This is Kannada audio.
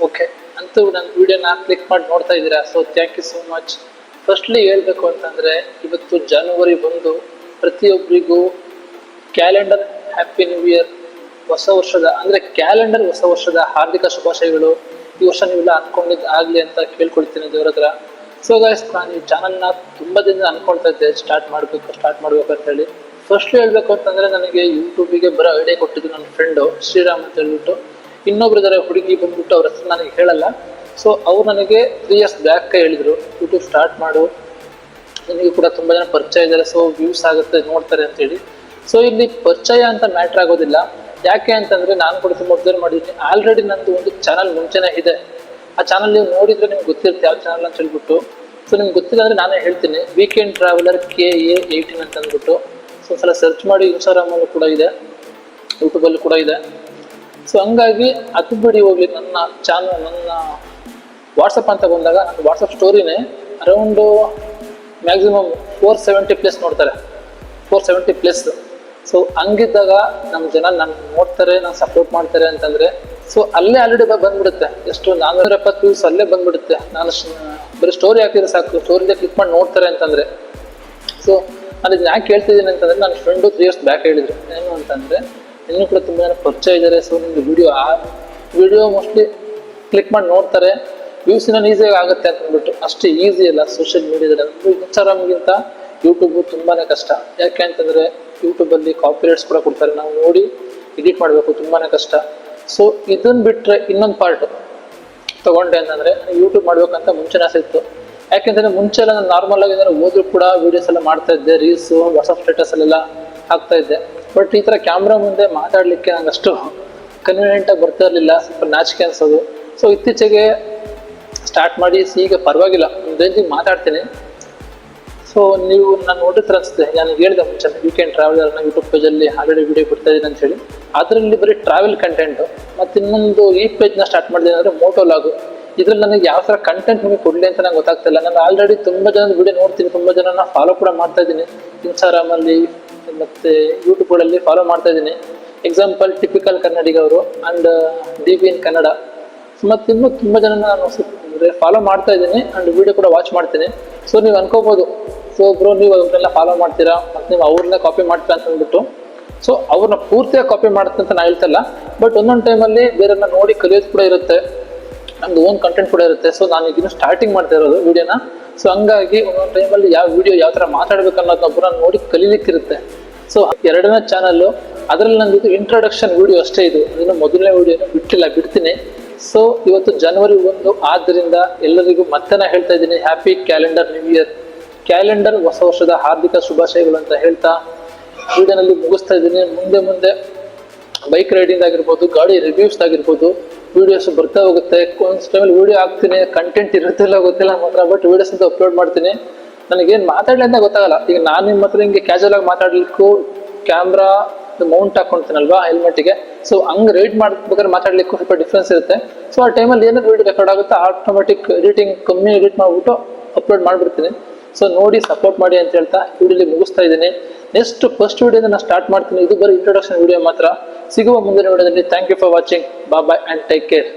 ಓಕೆ, ಅಂತೂ ನನ್ನ ವಿಡಿಯೋನ ಕ್ಲಿಕ್ ಮಾಡಿ ನೋಡ್ತಾ ಇದ್ದೀರಾ. So thank you so much. Firstly ಹೇಳಬೇಕು ಅಂತಂದರೆ, ಇವತ್ತು ಜನವರಿ 1, ಪ್ರತಿಯೊಬ್ಬರಿಗೂ ಕ್ಯಾಲೆಂಡರ್ ಹ್ಯಾಪಿ ನ್ಯೂ ಇಯರ್, ಹೊಸ ವರ್ಷದ ಅಂದರೆ ಕ್ಯಾಲೆಂಡರ್ ಹೊಸ ವರ್ಷದ ಹಾರ್ದಿಕ ಶುಭಾಶಯಗಳು. ಈ ವರ್ಷ ನೀವೆಲ್ಲ ಅಂದ್ಕೊಂಡಿದ್ದು ಆಗಲಿ ಅಂತ ಕೇಳ್ಕೊಳ್ತೀನಿ ದೇವ್ರ ಹತ್ರ. ಸೊ ಗೈಸ್, ನಾನು ಈ ಚಾನಲ್ನ ತುಂಬ ದಿನ ಅಂದ್ಕೊಳ್ತಾ ಇದ್ದೆ ಸ್ಟಾರ್ಟ್ ಮಾಡಬೇಕು ಅಂತೇಳಿ. ಫಸ್ಟ್ಲಿ ಹೇಳಬೇಕು ಅಂತಂದರೆ, ನನಗೆ ಯೂಟ್ಯೂಬಿಗೆ ಬರೋ ಐಡಿಯಾ ಕೊಟ್ಟಿದ್ದು ನನ್ನ ಫ್ರೆಂಡು ಶ್ರೀರಾಮ್ ಅಂತ ಹೇಳ್ಬಿಟ್ಟು. ಇನ್ನೊಬ್ರು ಇದ್ದಾರೆ ಹುಡುಗಿ ಬಂದ್ಬಿಟ್ಟು, ಅವ್ರ ಹೆಸರು ನನಗೆ ಹೇಳಲ್ಲ. ಸೊ ಅವ್ರು ನನಗೆ 3 years ಬ್ಯಾಕ್ ಹೇಳಿದರು, ಯೂಟ್ಯೂಬ್ ಸ್ಟಾರ್ಟ್ ಮಾಡು, ನನಗೆ ಕೂಡ ತುಂಬ ಜನ ಪರಿಚಯ ಇದ್ದಾರೆ, ಸೊ ವ್ಯೂಸ್ ಆಗುತ್ತೆ ನೋಡ್ತಾರೆ ಅಂತೇಳಿ. ಸೊ ಇಲ್ಲಿ ಪರಿಚಯ ಅಂತ ಮ್ಯಾಟ್ರ್ ಆಗೋದಿಲ್ಲ. ಯಾಕೆ ಅಂತಂದರೆ, ನಾನು ಕೂಡ ತುಂಬ ಅಬ್ಸರ್ವ್ ಮಾಡಿದ್ದೀನಿ. ಆಲ್ರೆಡಿ ನಂದು ಒಂದು ಚಾನಲ್ ಮುಂಚೆನೇ ಇದೆ. ಆ ಚಾನಲ್ ನೀವು ನೋಡಿದರೆ ನಿಮ್ಗೆ ಗೊತ್ತಿರುತ್ತೆ ಯಾವ ಚಾನಲ್ ಅಂತ ಹೇಳ್ಬಿಟ್ಟು. ಸೊ ನಿಮ್ಗೆ ಗೊತ್ತಿಲ್ಲ ಅಂದರೆ ನಾನೇ ಹೇಳ್ತೀನಿ, ವೀಕೆಂಡ್ ಟ್ರಾವೆಲರ್ KA18 ಅಂತ ಅಂದ್ಬಿಟ್ಟು. ಸೊ ಒಂದ್ಸಲ ಸರ್ಚ್ ಮಾಡಿ. ಇನ್ಸ್ಟಾಗ್ರಾಮಲ್ಲೂ ಕೂಡ ಇದೆ, ಯೂಟ್ಯೂಬಲ್ಲೂ ಕೂಡ ಇದೆ. ಸೊ ಹಂಗಾಗಿ ಅದು ಬಿಡಿ ಹೋಗಲಿ. ನನ್ನ ಚಾನಲ್, ನನ್ನ ವಾಟ್ಸಪ್ ಅಂತ ಬಂದಾಗ ನನ್ನ ವಾಟ್ಸಪ್ ಸ್ಟೋರಿನೇ ಅರೌಂಡು ಮ್ಯಾಕ್ಸಿಮಮ್ 470+ ನೋಡ್ತಾರೆ, 470+. ಸೊ ಹಂಗಿದ್ದಾಗ ನಮ್ಮ ಜನ ನನ್ನ ನೋಡ್ತಾರೆ, ನಾನು ಸಪೋರ್ಟ್ ಮಾಡ್ತಾರೆ ಅಂತಂದರೆ, ಸೊ ಅಲ್ಲೇ ಆಲ್ರೆಡಿ ಬಂದ್ಬಿಡುತ್ತೆ. ಎಷ್ಟು 470 ವ್ಯೂಸ್ ಅಲ್ಲೇ ಬಂದ್ಬಿಡುತ್ತೆ. ನಾನು ಬರೀ ಸ್ಟೋರಿ ಹಾಕಿದ್ರೆ ಸಾಕು, ಸ್ಟೋರಿಯಿಂದ ಕ್ಲಿಕ್ ಮಾಡಿ ನೋಡ್ತಾರೆ ಅಂತಂದರೆ. ಸೊ ನಾನು ಇದನ್ನ ಯಾಕೆ ಹೇಳ್ತಿದ್ದೀನಿ ಅಂತಂದರೆ, ನನ್ನ ಫ್ರೆಂಡು 3 years ಬ್ಯಾಕ್ ಹೇಳಿದರು ಏನು ಅಂತಂದರೆ, ಇನ್ನೂ ಕೂಡ ತುಂಬ ಜನ ಪರಿಚಯ ಇದ್ದಾರೆ. ಸೊ ನಿಮ್ಮದು ವಿಡಿಯೋ ಮೋಸ್ಟ್ಲಿ ಕ್ಲಿಕ್ ಮಾಡಿ ನೋಡ್ತಾರೆ, ವ್ಯೂಸ್ ಇನ್ನೂ ಈಸಿಯಾಗಿ ಆಗುತ್ತೆ ಅಂತ ಅಂದ್ಬಿಟ್ಟು. ಅಷ್ಟು ಈಸಿ ಅಲ್ಲ ಸೋಷಿಯಲ್ ಮೀಡಿಯಾದಲ್ಲಿ. ಇನ್ಸ್ಟಾಗ್ರಾಮ್ಗಿಂತ ಯೂಟ್ಯೂಬು ತುಂಬಾ ಕಷ್ಟ. ಯಾಕೆ ಅಂತಂದರೆ, ಯೂಟ್ಯೂಬಲ್ಲಿ ಕಾಪಿರೈಟ್ಸ್ ಕೂಡ ಕೊಡ್ತಾರೆ, ನಾವು ನೋಡಿ ಎಡಿಟ್ ಮಾಡಬೇಕು, ತುಂಬಾ ಕಷ್ಟ. ಸೊ ಇದನ್ನು ಬಿಟ್ಟರೆ ಇನ್ನೊಂದು ಪಾರ್ಟ್ ತೊಗೊಂಡೆ ಅಂತಂದರೆ, ಯೂಟ್ಯೂಬ್ ಮಾಡ್ಬೇಕಂತ ಮುಂಚೆನೇ ಆಸೆ ಇತ್ತು. ಯಾಕೆಂತಂದರೆ ಮುಂಚೆ ಎಲ್ಲ ನಾನು ನಾರ್ಮಲಾಗಿ ಏನಾದ್ರು ಹೋದ್ರೂ ಕೂಡ ವೀಡಿಯೋಸ್ ಎಲ್ಲ ಮಾಡ್ತಾ ಇದ್ದೆ, ರೀಲ್ಸು, ವಾಟ್ಸಪ್ ಸ್ಟೇಟಸಲ್ಲೆಲ್ಲ ಹಾಕ್ತಾ ಇದ್ದೆ. ಬಟ್ ಈ ಥರ ಕ್ಯಾಮ್ರಾ ಮುಂದೆ ಮಾತಾಡಲಿಕ್ಕೆ ನಂಗೆ ಅಷ್ಟು ಕನ್ವೀನಿಯೆಂಟಾಗಿ ಬರ್ತಾ ಇರಲಿಲ್ಲ, ಸ್ವಲ್ಪ ನಾಚಿಕೆ ಅನ್ಸೋದು. ಸೊ ಇತ್ತೀಚೆಗೆ ಸ್ಟಾರ್ಟ್ ಮಾಡಿ ಈಗ ಪರವಾಗಿಲ್ಲ, ಒಂದು ರೇಂಜಿಗೆ ಮಾತಾಡ್ತೀನಿ. ಸೊ ನೀವು ನಾನು ನೋಡಿದ್ರೆ ಅನಿಸುತ್ತೆ, ನಾನು ಹೇಳಿದೆ ಮುಂಚೆ ವೀಕೆಂಡ್ ಟ್ರಾವೆಲರ್ನ ಯೂಟ್ಯೂಬ್ ಪೇಜಲ್ಲಿ ಆಲ್ರೆಡಿ ವೀಡಿಯೋ ಬಿಡ್ತಾ ಇದ್ದೀನಿ ಅಂತೇಳಿ. ಅದರಲ್ಲಿ ಬರೀ ಟ್ರಾವೆಲ್ ಕಂಟೆಂಟು. ಮತ್ತು ಇನ್ನೊಂದು ಈ ಪೇಜ್ನ ಸ್ಟಾರ್ಟ್ ಮಾಡಿದೆ ಅಂದರೆ ಮೋಟೋ ಲಾಗು. ಇದ್ರಲ್ಲಿ ನನಗೆ ಯಾವ ಥರ ಕಂಟೆಂಟ್ ನಿಮಗೆ ಕೊಡಲಿ ಅಂತ ನಂಗೆ ಗೊತ್ತಾಗ್ತಿಲ್ಲ. ನಾನು ಆಲ್ರೆಡಿ ತುಂಬ ಜನದ ವೀಡಿಯೋ ನೋಡ್ತೀನಿ, ತುಂಬ ಜನನ ಫಾಲೋ ಕೂಡ ಮಾಡ್ತಾ ಇದ್ದೀನಿ, ಇನ್ಸ್ಟಾಗ್ರಾಮಲ್ಲಿ ಮತ್ತು ಯೂಟ್ಯೂಬ್ಗಳಲ್ಲಿ ಫಾಲೋ ಮಾಡ್ತಾ ಇದ್ದೀನಿ. ಎಕ್ಸಾಂಪಲ್ ಟಿಪಿಕಲ್ ಕನ್ನಡಿಗ ಅವರು ಆ್ಯಂಡ್ DB in ಕನ್ನಡ. ಮತ್ತು ಇನ್ನೂ ತುಂಬ ಜನ ನಾನು ಫಾಲೋ ಮಾಡ್ತಾ ಇದ್ದೀನಿ ಆ್ಯಂಡ್ ವೀಡಿಯೋ ಕೂಡ ವಾಚ್ ಮಾಡ್ತೀನಿ. ಸೊ ನೀವು ಅನ್ಕೋಬೋದು, ಸೊ ಬ್ರೋ ನೀವು ಅವ್ರನ್ನೆಲ್ಲ ಫಾಲೋ ಮಾಡ್ತೀರಾ ಮತ್ತು ನೀವು ಅವ್ರನ್ನೇ ಕಾಪಿ ಮಾಡ್ತೀರಾ ಅಂತ ಅಂದ್ಬಿಟ್ಟು. ಸೊ ಅವ್ರನ್ನ ಪೂರ್ತಿಯಾಗಿ ಕಾಪಿ ಮಾಡುತ್ತೆ ಅಂತ ನಾನು ಹೇಳ್ತಲ್ಲ, ಬಟ್ ಒಂದೊಂದು ಟೈಮಲ್ಲಿ ಬೇರೆಯವ್ರನ್ನ ನೋಡಿ ಕಲಿಯೋದು ಕೂಡ ಇರುತ್ತೆ, ನಮ್ದು ಓನ್ ಕಂಟೆಂಟ್ ಕೂಡ ಇರುತ್ತೆ. ಸೊ ನಾನು ಈಗಿನ ಸ್ಟಾರ್ಟಿಂಗ್ ಮಾಡ್ತಾ ಇರೋದು ವೀಡಿಯೋನ. ಸೊ ಹಂಗಾಗಿ ಒಂದೊಂದು ಟೈಮಲ್ಲಿ ಯಾವ ವೀಡಿಯೋ ಯಾವ ಥರ ಮಾತಾಡ್ಬೇಕು ಅನ್ನೋದನ್ನ ಒಬ್ಬರನ್ನ ನೋಡಿ ಕಲೀಲಿಕ್ಕಿರುತ್ತೆ. ಸೊ 2ನೇ ಚಾನಲ್ಲು, ಅದರಲ್ಲಿ ನಂದು ಇಂಟ್ರೊಡಕ್ಷನ್ ವೀಡಿಯೋ ಅಷ್ಟೇ ಇದು, ಅದನ್ನು ಮೊದಲನೇ ವೀಡಿಯೋನ ಬಿಡ್ತೀನಿ. ಸೊ ಇವತ್ತು ಜನವರಿ 1 ಆದ್ದರಿಂದ ಎಲ್ಲರಿಗೂ ಮತ್ತೆ ನಾನು ಹೇಳ್ತಾ ಇದ್ದೀನಿ, happy calendar new year. Calendar ಹೊಸ ವರ್ಷದ ಹಾರ್ದಿಕ ಶುಭಾಶಯಗಳು ಅಂತ ಹೇಳ್ತಾ ವಿಡಿಯೋನಲ್ಲಿ ಮುಗಿಸ್ತಾ ಇದ್ದೀನಿ. ಮುಂದೆ ಬೈಕ್ ರೈಡಿಂಗ್ ಆಗಿರ್ಬೋದು, ಗಾಡಿ ರಿವ್ಯೂಸ್ ಆಗಿರ್ಬೋದು, ವೀಡಿಯೋಸ್ ಬರ್ತಾ ಹೋಗುತ್ತೆ. ಒಂದು ಟೈಮಲ್ಲಿ ವೀಡಿಯೋ ಹಾಕ್ತೀನಿ, ಕಂಟೆಂಟ್ ಇರುತ್ತಿಲ್ಲ ಗೊತ್ತಿಲ್ಲ ಮಾತ್ರ, ಬಟ್ ವೀಡಿಯೋಸ್ ಅಂತ ಅಪ್ಲೋಡ್ ಮಾಡ್ತೀನಿ. ನನಗೇನು ಮಾತಾಡಲಿ ಅಂತ ಗೊತ್ತಾಗಲ್ಲ. ಈಗ ನಾನು ನಿಮ್ಮ ಹತ್ರ ಹಿಂಗೆ ಕ್ಯಾಶುವಲ್ ಆಗಿ ಮಾತಾಡ್ಲಿಕ್ಕೂ ಕ್ಯಾಮ್ರಾ ಮೌಂಟ್ ಹಾಕ್ಕೊಳ್ತೀನಲ್ವಾ ಹೆಲ್ಮೆಟಿಗೆ, ಸೊ ಹಂಗೆ ರೈಡ್ ಮಾಡ್ಬೇಕಾದ್ರೆ ಮಾತಾಡ್ಲಿಕ್ಕೂ ಸ್ವಲ್ಪ ಡಿಫ್ರೆನ್ಸ್ ಇರುತ್ತೆ. ಸೊ ಆ ಟೈಮಲ್ಲಿ ಏನಾದ್ರು ವೀಡಿಯೋ ರೆಕಾರ್ಡ್ ಆಗುತ್ತೆ, ಆಟೋಮೆಟಿಕ್ ಎಡಿಟಿಂಗ್ ಕಮ್ಮಿ ಎಡಿಟ್ ಮಾಡಿಬಿಟ್ಟು ಅಪ್ಲೋಡ್ ಮಾಡಿಬಿಡ್ತೀನಿ. ಸೊ ನೋಡಿ ಸಪೋರ್ಟ್ ಮಾಡಿ ಅಂತ ಹೇಳ್ತಾ ವಿಡಿಯೋಲಿ ಮುಗಿಸ್ತಾ ಇದ್ದೀನಿ. ನೆಕ್ಸ್ಟ್ ಫಸ್ಟ್ ವಿಡಿಯೋನ ನಾನು ಸ್ಟಾರ್ಟ್ ಮಾಡ್ತೀನಿ. ಇದು ಬರೀ ಇಂಟ್ರೊಡಕ್ಷನ್ ವಿಡಿಯೋ ಮಾತ್ರ. ಸಿಗುವ ಮುಂದಿನ ವಿಡಿಯೋದಲ್ಲಿ. Thank you for watching. Bye and take care.